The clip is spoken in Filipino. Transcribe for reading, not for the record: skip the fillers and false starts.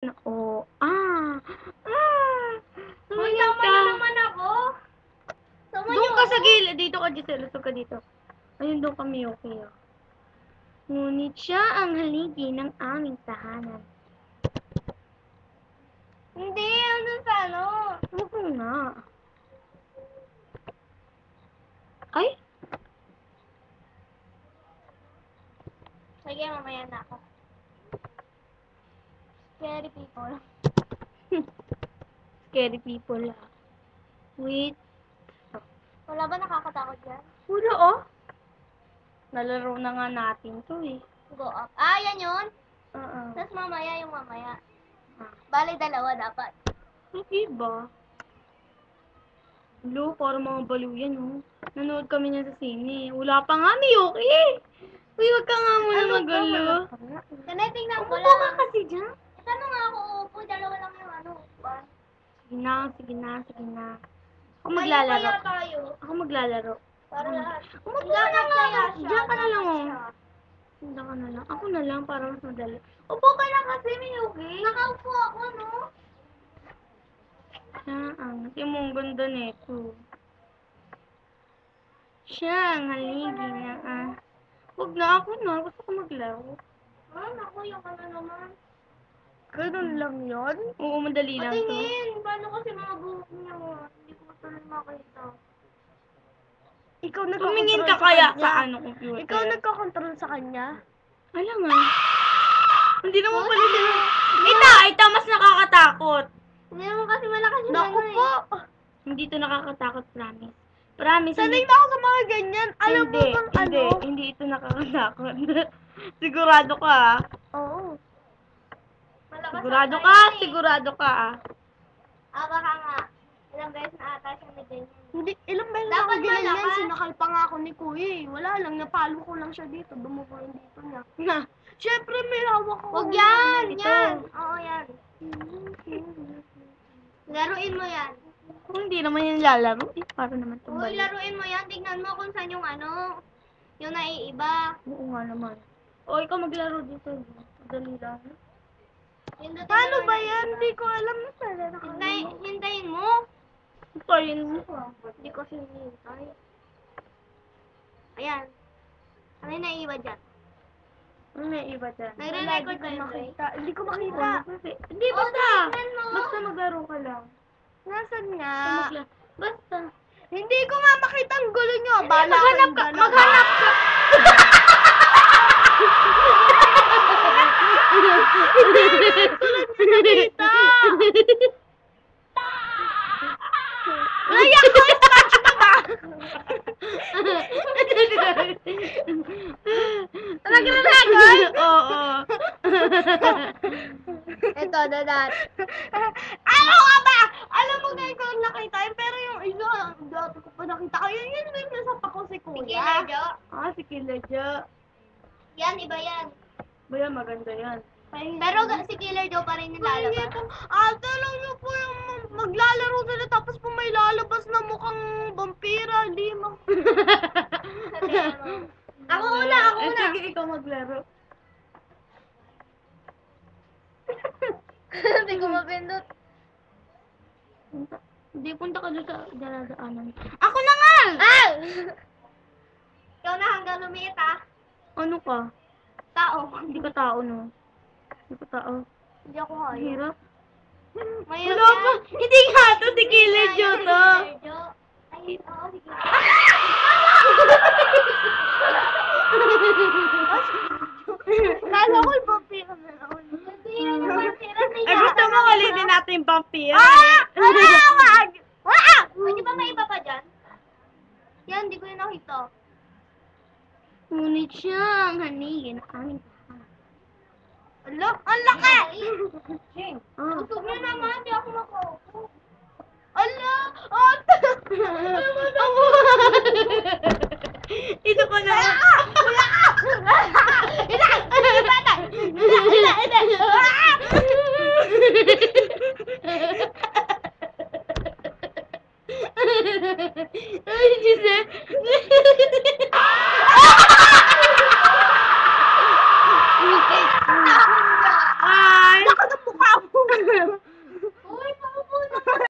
Nako. Uy, Tumingin tama ka. na naman ako. Tama Doon niyo ka sa ako. gilid. Dito ka, Giselle. Lusog ka dito. Ayun, doon kami, okay. Ngunit siya ang haligi ng aming tahanan. Hindi, ano sa ano? Oo nga. Ay? Sige, mamaya na ako. Scary people. Scary people, ah. Wait. Wala ba nakakatakot dyan? Wala, oh. Nalaro na nga natin to, eh. Go up. Ah, yan yun? Oo. Tapos mamaya yung mamaya. Ah. Bali, dalawa dapat. Hindi ba? Hello, parang mga baliw yan, oh. Nanood kami niya sa sine. Wala pa nga, Miyuki, eh. Uy, wag ka nga muna magulo. Kanay, tingnan ko Umupo ka lang. kasi dyan. Ano nga ako upo? Dalawa lang yung ano. Upuan. Sige na, sige na, sige na. Ako Tayo maglalaro. kaya tayo. Ako maglalaro. Para lahat. Umupo Dapat ka na nga. kaya siya, Diyan ka na lang, dapat oh. siya. Diyan ka na lang. Ako na lang, para mas madali. Upo ka na kasi, Miyuki. Nakaupo ako, no? Kasi mong ganda nito. Siya ang haligi na, Huwag na, ako na. Gusto ko maglaro. Naku, yung ano naman. Ganun lang yun? Oo, madali lang to. Patingin! Paano kasi mga buhok niyo? Hindi ko tuloy makita. Ikaw Tumingin nagkakontrol ka sa kaya kanya. sa ano computer. Ikaw nagkakontrol sa kanya. Alam nga. Hindi naman pala sila. Ita, mas nakakatakot. Hindi naman kasi malakas yung Naku ano po! Hindi to nakakatakot, promise. Promise, Sanay na ako sa mga ganyan. Alam mo bang ano? Hindi ito nakakatakot. Sigurado ka, ah. Oo. Malakas Sigurado ang ka, tayo eh. sigurado ka, ah. Baka nga. Ilang beses na ata siya na ganyan. Hindi, ilang beses Dapat ako ginanyan. malakas. Sinakal pa nga ako ni Kuya eh. Wala lang, napalo ko lang siya dito. Dumuko yung dito niya. Na, Siyempre may hawak ako. Huwag yan! Ito. Yan! Oo, yan. Laruin mo yan. kung hindi naman yan lalaro, para naman Uy, tumbalik. laruin mo yan. Tignan mo kung saan yung ano. Yung naiiba. Oo nga naman. O, ikaw maglaro dito. Dali lang. Paano ba yan? Hindi ko alam na sana Hintayin mo. Kain mo. Hindi ko hinihintay. Ayan. Ano yung naiiba dyan? Ano may iba dyan? Nagre-record ba yun, Ray? makita. Hindi ko makita. Hindi, basta. tingnan mo. Basta maglaro ka lang. Nasaan nga? Basta. Hindi ko nga makita ang gulo nyo. Bala ko yung gano'n. Maghanap ka. Nakita! Layak ko! Scratch mo ba? Nagre-record? Oo. Ito, dadat. Ano nga ba? Alam mo ngayon ko lang nakita yun, pero yung isa, dati ko pa nakita. Ayun yun, yung nasa pa ko si Sige, Kuya. Ledyo. Si Killer Jo. Yan, iba yan. Baya, maganda yan. Pero si Killer Joe pa rin yung Ay, lalabas. ito. Alam niyo po yung maglalaro sila tapos po may lalabas na mukhang vampira. Hindi mo. Ako una, ako una. Sige, ikaw maglaro. Hindi ko mapindot. Hindi, punta ka doon sa daladaanan. Ako na nga! Ah! Ikaw na hanggang lumiit ah. Ano ka? Tao. Hindi ka tao, no? Hindi ka tao. Hindi ako Ang kaya. hirap. Mayroon Wala pa. Hindi nga to, si Killer Jo to. Ay, oo, sige. Kala ko yung vampira na naman. Hindi yun yung vampira. Ay, gusto mo ulitin natin yung vampire? Wag! Wag! Ay, di ba may iba pa dyan? Yan, di ko yun nakita. Ngunit siya ang hanigin ng aming tahanan. Ala, ang laki! Usog na naman, di ako makaupo. Ala! Ito ko na. Ay, Giselle.